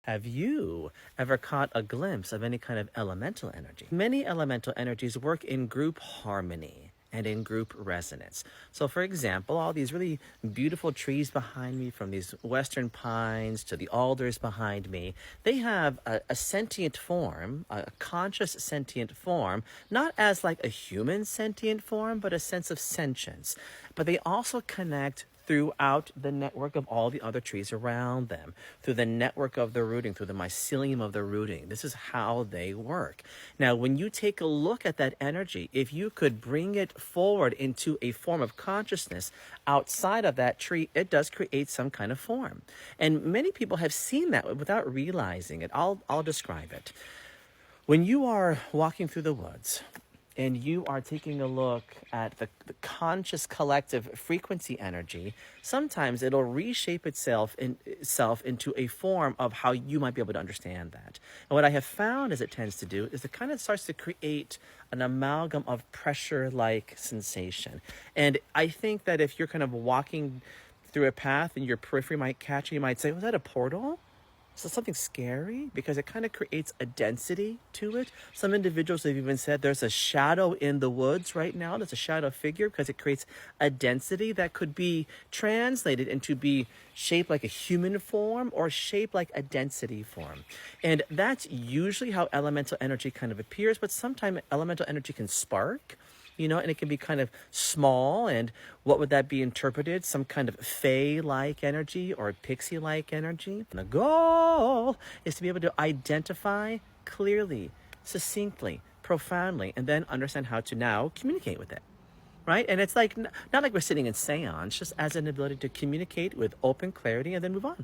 Have you ever caught a glimpse of any kind of elemental energy? Many elemental energies work in group harmony and in group resonance. So for example, all these really beautiful trees behind me, from these western pines to the alders behind me, they have a sentient form, a conscious sentient form, not as like a human sentient form, but a sense of sentience. But they also connect throughout the network of all the other trees around them, through the network of the rooting, through the mycelium of the rooting. This is how they work. Now, when you take a look at that energy, if you could bring it forward into a form of consciousness outside of that tree, it does create some kind of form. And many people have seen that without realizing it. I'll describe it. When you are walking through the woods, and you are taking a look at the conscious collective frequency energy, sometimes it'll reshape itself into a form of how you might be able to understand that. And what I have found as it tends to do is it kind of starts to create an amalgam of pressure-like sensation. And I think that if you're kind of walking through a path and your periphery might catch you might say, was that a portal? So something scary, because it kind of creates a density to it. Some individuals have even said there's a shadow in the woods right now. There's a shadow figure because it creates a density that could be translated into be shaped like a human form or shaped like a density form. And that's usually how elemental energy kind of appears, but sometimes elemental energy can spark, and it can be kind of small. And what would that be interpreted? Some kind of fae-like energy or pixie-like energy. And the goal is to be able to identify clearly, succinctly, profoundly, and then understand how to now communicate with it. Right? And it's like, not like we're sitting in seance, just as an ability to communicate with open clarity and then move on.